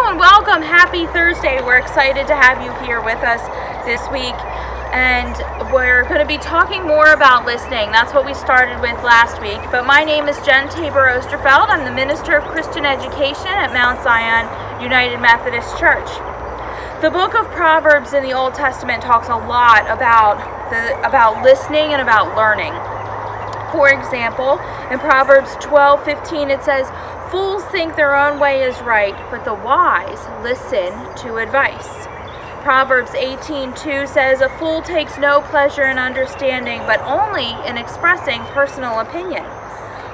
Hello and welcome. Happy Thursday. We're excited to have you here with us this week, and we're going to be talking more about listening. That's what we started with last week. But my name is Jen Tabor Osterfeld. I'm the Minister of Christian Education at Mount Zion United Methodist Church. The book of Proverbs in the Old Testament talks a lot about listening and about learning. For example, in Proverbs 12:15 it says, "Fools think their own way is right, but the wise listen to advice." Proverbs 18:2 says, "A fool takes no pleasure in understanding, but only in expressing personal opinion."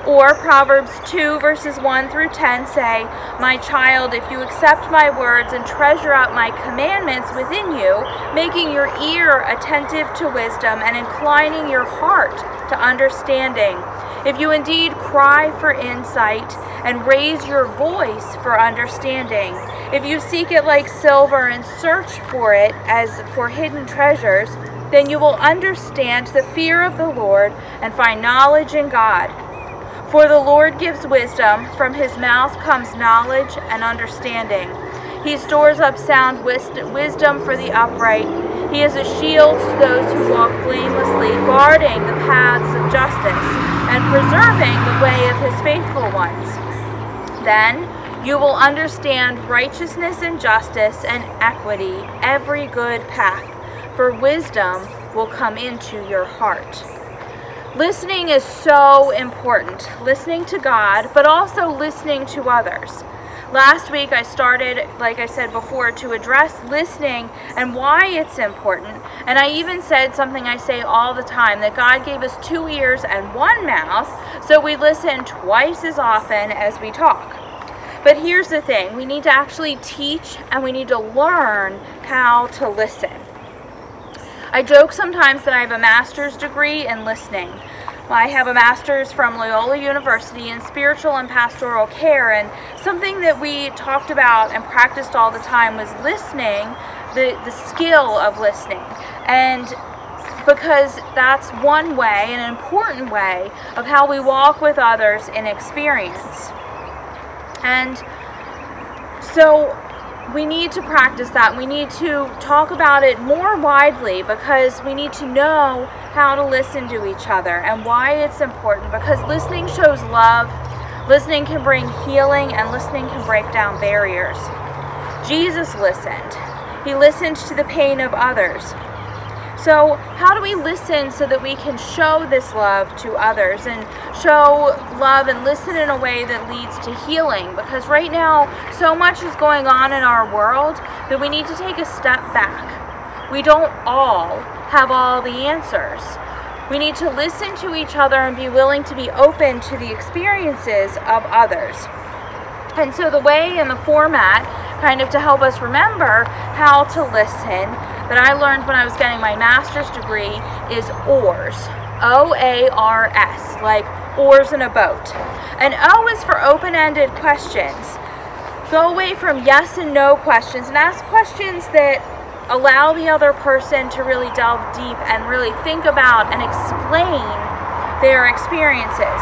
Or Proverbs 2 verses 1 through 10 say, "My child, if you accept my words and treasure up my commandments within you, making your ear attentive to wisdom and inclining your heart to understanding, if you indeed cry for insight and raise your voice for understanding, if you seek it like silver and search for it as for hidden treasures, then you will understand the fear of the Lord and find knowledge in God. For the Lord gives wisdom, from his mouth comes knowledge and understanding. He stores up sound wisdom for the upright. He is a shield to those who walk blamelessly, guarding the paths of justice and preserving the way of his faithful ones. Then you will understand righteousness and justice and equity, every good path, for wisdom will come into your heart." Listening is so important, listening to God, but also listening to others. Last week I started, like I said before, to address listening and why it's important. And I even said something I say all the time, that God gave us 2 ears and 1 mouth, so we listen twice as often as we talk. But here's the thing, we need to actually teach and we need to learn how to listen. I joke sometimes that I have a master's degree in listening. I have a master's from Loyola University in spiritual and pastoral care, and something that we talked about and practiced all the time was listening, the skill of listening. And because that's one way, an important way, of how we walk with others in experience. And so we need to practice that. We need to talk about it more widely because we need to know how to listen to each other and why it's important, because listening shows love, listening can bring healing, and listening can break down barriers. Jesus listened. He listened to the pain of others. So how do we listen so that we can show this love to others and show love and listen in a way that leads to healing? Because right now, so much is going on in our world that we need to take a step back. We don't all have all the answers. We need to listen to each other and be willing to be open to the experiences of others. And so the way and the format, kind of to help us remember how to listen, that I learned when I was getting my master's degree is OARS. O-A-R-S, like oars in a boat. And O is for open-ended questions. Go away from yes and no questions and ask questions that allow the other person to really delve deep and really think about and explain their experiences.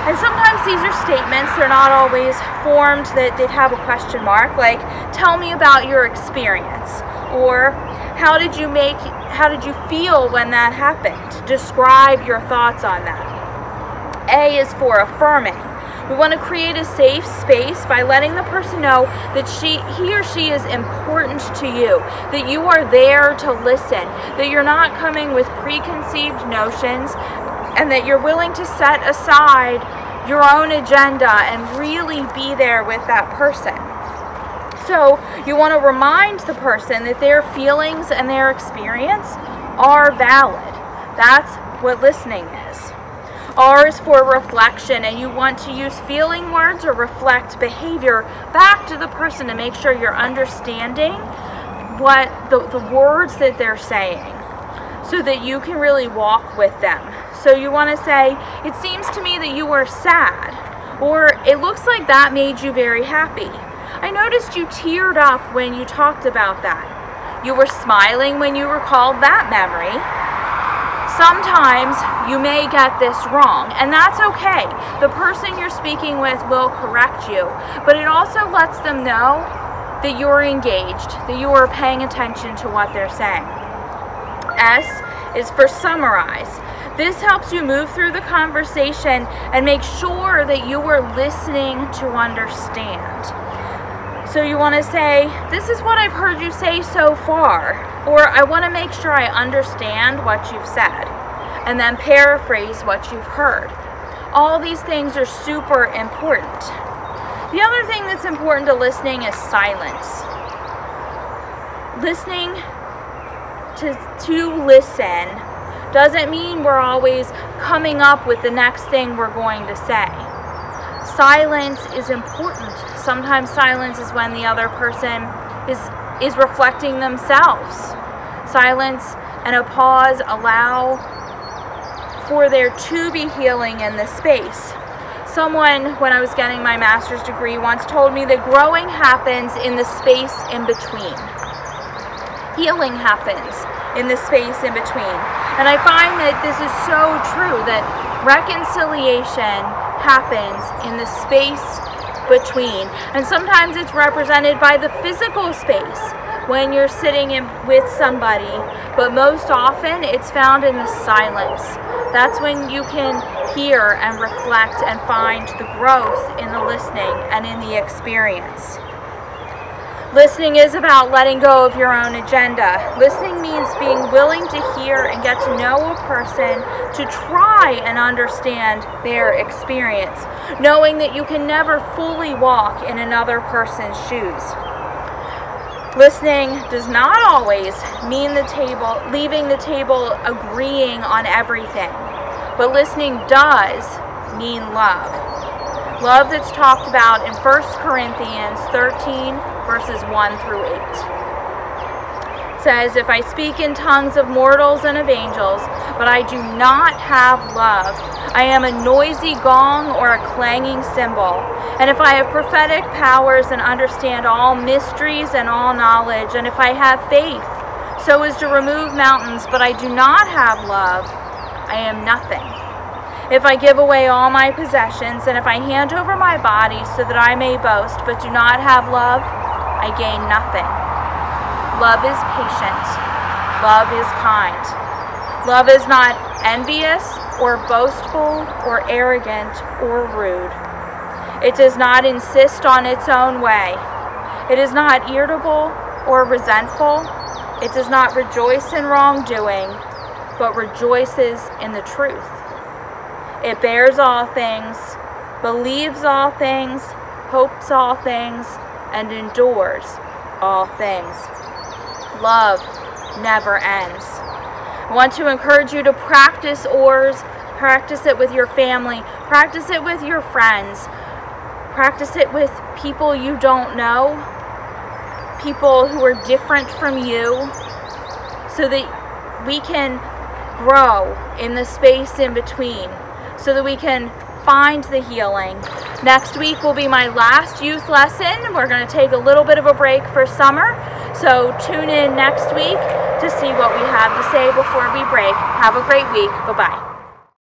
And sometimes these are statements, they're not always formed that they'd have a question mark, like, tell me about your experience, or how did you feel when that happened? Describe your thoughts on that. A is for affirming. We want to create a safe space by letting the person know that he or she is important to you, that you are there to listen, that you're not coming with preconceived notions, and that you're willing to set aside your own agenda and really be there with that person. So you want to remind the person that their feelings and their experience are valid. That's what listening is. R is for reflection, and you want to use feeling words or reflect behavior back to the person to make sure you're understanding what the words that they're saying, so that you can really walk with them. So you want to say, it seems to me that you were sad, or it looks like that made you very happy. I noticed you teared up when you talked about that. You were smiling when you recalled that memory. Sometimes you may get this wrong, and that's okay. The person you're speaking with will correct you, but it also lets them know that you're engaged, that you are paying attention to what they're saying. S is for summarize. This helps you move through the conversation and make sure that you are listening to understand. So you want to say, this is what I've heard you say so far, or I want to make sure I understand what you've said, and then paraphrase what you've heard. All these things are super important. The other thing that's important to listening is silence. Listening to listen doesn't mean we're always coming up with the next thing we're going to say. Silence is important. Sometimes silence is when the other person is reflecting themselves. Silence and a pause allow for there to be healing in this space. Someone, when I was getting my master's degree, once told me that growing happens in the space in between. Healing happens in the space in between. And I find that this is so true, that reconciliation happens in the space between. And sometimes it's represented by the physical space when you're sitting with somebody, but most often it's found in the silence. That's when you can hear and reflect and find the growth in the listening and in the experience. Listening is about letting go of your own agenda. Listening means being willing to hear and get to know a person, to try and understand their experience, knowing that you can never fully walk in another person's shoes. Listening does not always mean leaving the table agreeing on everything, but listening does mean love. Love that's talked about in 1 Corinthians 13, verses 1 through 8. It says, if I speak in tongues of mortals and of angels, but I do not have love, I am a noisy gong or a clanging cymbal. And if I have prophetic powers and understand all mysteries and all knowledge, and if I have faith so as to remove mountains, but I do not have love, I am nothing. If I give away all my possessions, and if I hand over my body so that I may boast, but do not have love, I gain nothing. Love is patient. Love is kind. Love is not envious or boastful or arrogant or rude. It does not insist on its own way. It is not irritable or resentful. It does not rejoice in wrongdoing, but rejoices in the truth. It bears all things, believes all things, hopes all things, and endures all things. Love never ends. I want to encourage you to practice OARS. Practice it with your family. Practice it with your friends. Practice it with people you don't know, people who are different from you, so that we can grow in the space in between, so that we can find the healing. Next week will be my last youth lesson. We're going to take a little bit of a break for summer, so tune in next week to see what we have to say before we break. Have a great week. Bye-bye.